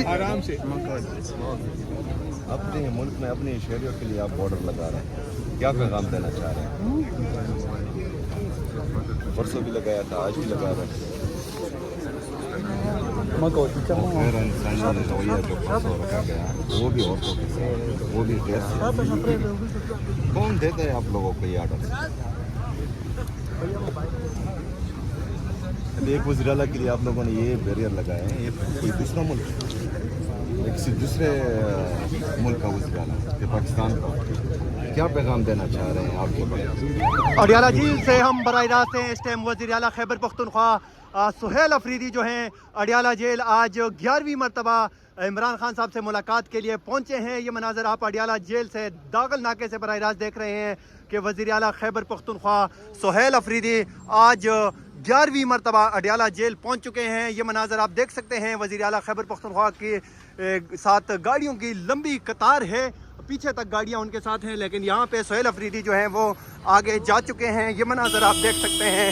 आराम से। अपने मुल्क में अपने शहरियों के लिए आप बॉर्डर लगा रहे हैं, क्या पैगाम देना चाह रहे हैं? परसों भी लगाया था, आज भी लगा रहे हैं। खैर इंसानी रवैया जो परसों रखा गया वो भी औरतों के साथ, वो भी गैर कौन देता है आप लोगों को ये आर्डर? एक वज़ीर-ए-आला के लिए आप लोगों ने ये बैरियर लगाए हैं, ये कोई दूसरा मुल्क, किसी दूसरे मुल्क का वज़ीर-ए-आला कि पाकिस्तान का, क्या पैगाम देना चाह रहे हैं आपके पास? अडियाला झील से हम बराह रास्त हैं। इस टाइम वज़ीर-ए-आला खैबर पख्तूनख्वा सुहेल अफरीदी जो हैं अडियाला जेल आज 11वीं मरतबा इमरान खान साहब से मुलाकात के लिए पहुंचे हैं। ये मनाजर आप अडियाला जेल से दागल नाके से बराह रास्त देख रहे हैं कि वज़ीर-ए-आला खैबर पख्तूनख्वा सुहेल अफरीदी आज 11वीं मरतबा अडियाला जेल पहुंच चुके हैं। ये मनाजर आप देख सकते हैं, वज़ीर-ए-आला खैबर पख्तूनख्वा के साथ गाड़ियों की लंबी कतार है, पीछे तक गाड़ियां उनके साथ हैं, लेकिन यहाँ पे सुहेल अफरीदी जो हैं वो आगे जा चुके हैं। ये मनाजर आप देख सकते हैं।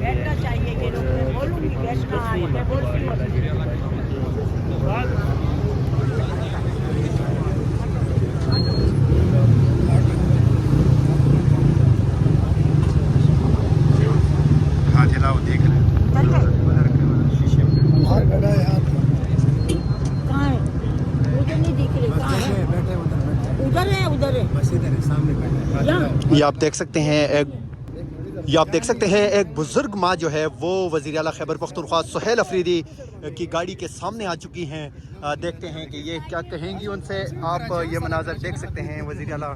बैठना चाहिए कि लोग मैं बोलूँगी बैठना है मैं बोलती हूँ देख रहे ये आप देख सकते हैं एक बुजुर्ग माँ जो है वो वज़ीर-ए-आला खैबर पख्तूनख्वा सुहेल अफरीदी की गाड़ी के सामने आ चुकी हैं। देखते हैं कि ये क्या कहेंगी उनसे। आप ये मनाज़र देख सकते हैं, वज़ीर-ए-आला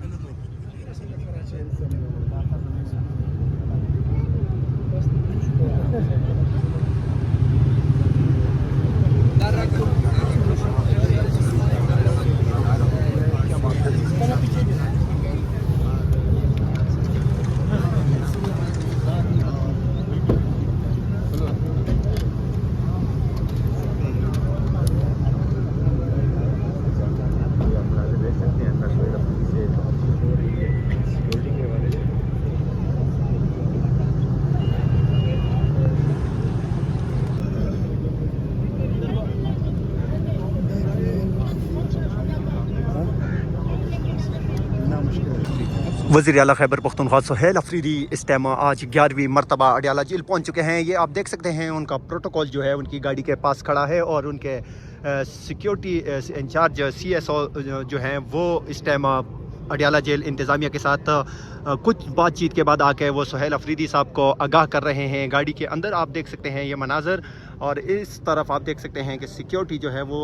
वज़ीर-ए-आला खैबर पख्तूनख्वा सुहेल अफरीदी इस टाइम आज 11वीं मरतबा अडियाला जेल पहुंच चुके हैं। ये आप देख सकते हैं, उनका प्रोटोकॉल जो है उनकी गाड़ी के पास खड़ा है और उनके सिक्योरिटी इंचार्ज CSO जो हैं वो इस टाइम अडियाला जेल इंतज़ामिया के साथ कुछ बातचीत के बाद आके वो सुहेल अफरीदी साहब को आगाह कर रहे हैं। गाड़ी के अंदर आप देख सकते हैं ये मनाजर, और इस तरफ आप देख सकते हैं कि सिक्योरिटी जो है वो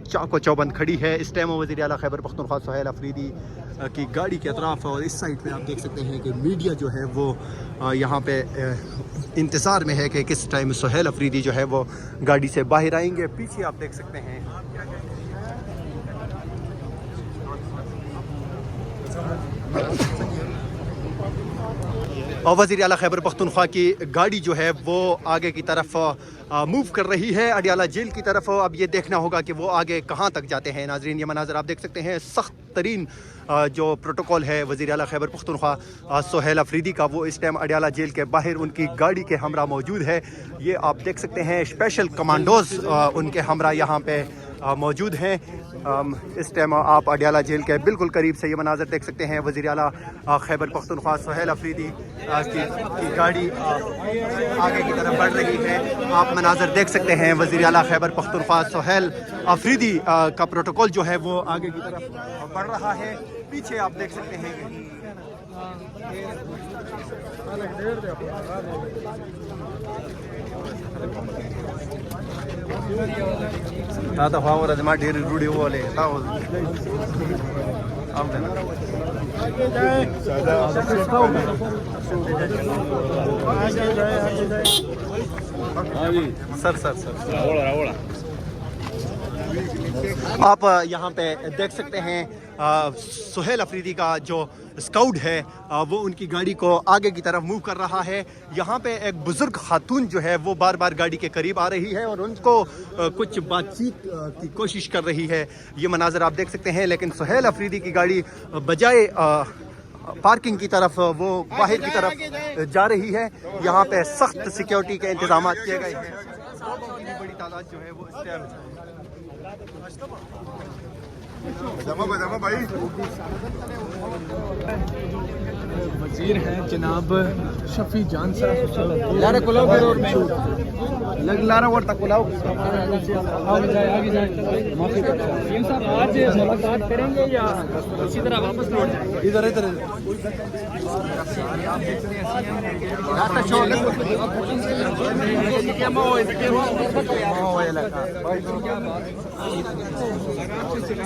चाको चौबंद खड़ी है। इस टाइम वज़ीर-ए-आला खैबर पख्तूनख्वा सुहेल अफरीदी की गाड़ी के अतराफ़ और इस साइड पे आप देख सकते हैं कि मीडिया जो है वो यहाँ पे इंतज़ार में है कि किस टाइम सुहेल अफरीदी जो है वो गाड़ी से बाहर आएंगे। पीछे आप देख सकते हैं और वज़ीर-ए-आला खैबर पख्तूनख्वा की गाड़ी जो है वो आगे की तरफ मूव कर रही है अडियाला जेल की तरफ। अब ये देखना होगा कि वो आगे कहाँ तक जाते हैं। नाजरीन, ये मनाज़र आप देख सकते हैं, सख्त तरीन जो प्रोटोकॉल है वज़ीर-ए-आला खैबर पख्तूनख्वा सुहेल अफरीदी का, वो इस टाइम अडियाला जेल के बाहर उनकी गाड़ी के हमरा मौजूद है। ये आप देख सकते हैं, स्पेशल कमांडोज़ उनके हमरा यहाँ पे मौजूद हैं। इस टाइम आप अडियाला जेल के बिल्कुल करीब से ये मनाजर देख सकते हैं। वज़ीर आला खैबर पख्तूनख्वा सुहेल अफरीदी की गाड़ी आगे की तरफ बढ़ रही है। आप मनाजर देख सकते हैं। वज़ीर आला खैबर पख्तूनख्वा सुहेल अफरीदी का प्रोटोकॉल जो है वो आगे की तरफ बढ़ रहा है। पीछे आप देख सकते हैं ताता फावर अजमा ढेर रूढ़ी वाले सर सर सर आप यहाँ पे देख सकते हैं सुहेल अफरीदी का जो स्काउट है वो उनकी गाड़ी को आगे की तरफ मूव कर रहा है। यहाँ पे एक बुजुर्ग खातून जो है वो बार बार गाड़ी के करीब आ रही है और उनको कुछ बातचीत की कोशिश कर रही है। ये मनाजर आप देख सकते हैं। लेकिन सुहेल अफरीदी की गाड़ी बजाय पार्किंग की तरफ वो बाहर की तरफ जा रही है। यहाँ पे सख्त सिक्योरिटी के इंतजाम किए गए हैं। बड़ी तादाद जो है वो वजीर हैं जनाब शफी जान साहब। आज मुलाकात करेंगे या इसी तरह वापस लौट जाएंगे? इधर इधर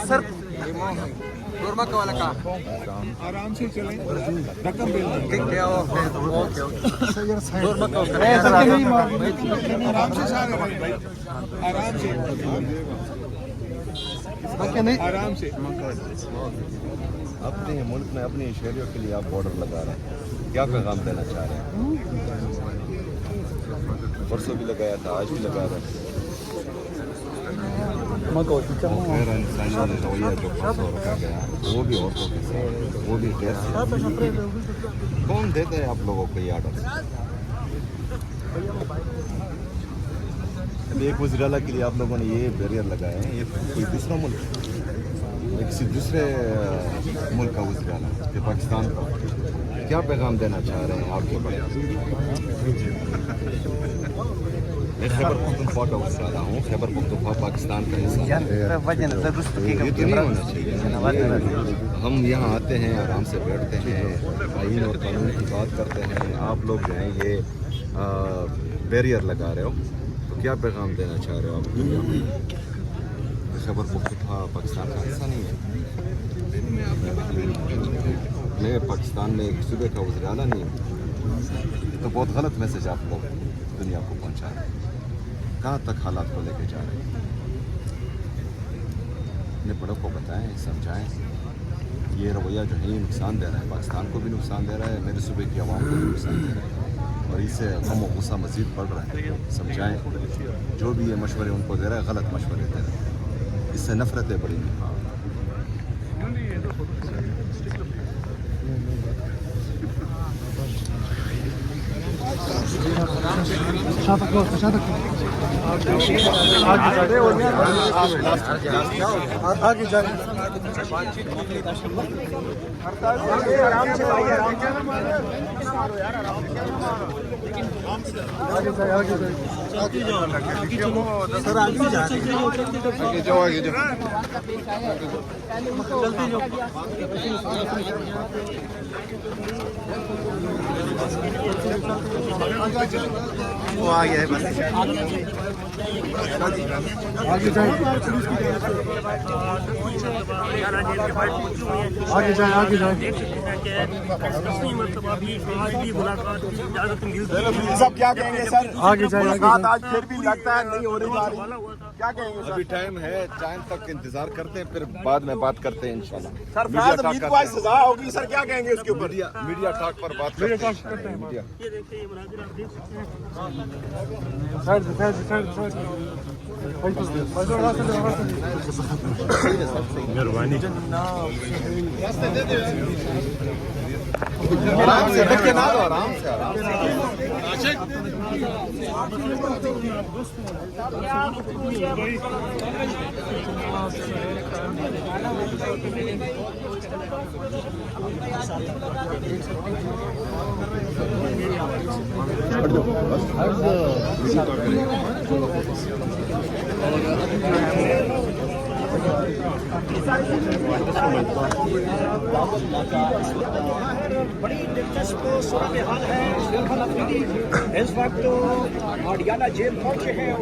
सर आराम से चलें। रकम आराम से सारे भाई आराम से आराम से। अपने मुल्क में अपने शहरियों के लिए आप बॉर्डर लगा रहे हैं, क्या पैगाम देना चाह रहे हैं? परसों भी लगाया था, आज भी लगा रहे हैं। खैर इंसानी रवैया जो परसों रखा गया वो भी औरतों के साथ, वो भी गैर कौन देते हैं आप लोगों को ये आर्डर? एक वज़ीर-ए-आला के लिए आप लोगों ने ये बैरियर लगाए हैं, ये कोई दूसरा मुल्क है, किसी दूसरे मुल्क का वज़ीर-ए-आला कि पाकिस्तान का क्या पैगाम देना चाह रहे हैं आपके बड़े? मैं खैबर पख्तूनख्वा का वज़ीर-ए-आला हूँ। खैबर पख्तूनख्वा पाकिस्तान का हिस्सा है। ये तो नहीं होना चाहिए। हम यहाँ आते हैं, आराम से बैठते हैं, आईन और कानून की बात करते हैं। आप लोग जो हैं ये बैरियर लगा रहे हो, तो क्या पैगाम देना चाह रहे हो आप? खैबर पख्तूनख्वा पाकिस्तान का हिस्सा नहीं है। मैं पाकिस्तान में एक सूबे का वज़ीर-ए-आला नहीं हूँ। तो बहुत गलत मैसेज आप लोग दुनिया को पहुँचा रहे हैं। कहाँ तक हालात को लेके जा रहे हैं? अपने बड़ों को बताएं, समझाएं। ये रवैया जो है ये नुकसान दे रहा है, पाकिस्तान को भी नुकसान दे रहा है, मेरे सूबे की आवाम को भी नुकसान दे रहा है और इससे गम और गुस्सा मज़ीद बढ़ रहा है। समझाएं। जो भी ये मशवरे उनको दे रहा है गलत मशवरे दे रहा है, इससे नफरतें बढ़ेंगी। आगे जाए वो आ गया है बस आगे जाए आगे जाए आगे जाए सब क्या कहेंगे सर? आगे जाए आज फिर भी लगता है नहीं हो रही जा रही, क्या कहेंगे सर? अभी टाइम है, टाइम तक इंतजार करते हैं, फिर बाद में बात करते हैं इंशाल्लाह। सर फैज हमीद को आज सजा होगी सर, क्या कहेंगे उसके ऊपर? मीडिया टॉक पर बात करते हैं। मीडिया मेहरबानी। आराम से, आराम से, आराम से। बड़ी दिलचस्प सूरत हाल है। इरफान अफरीदी इस वक्त अडियाला जेल पहुंचे हैं।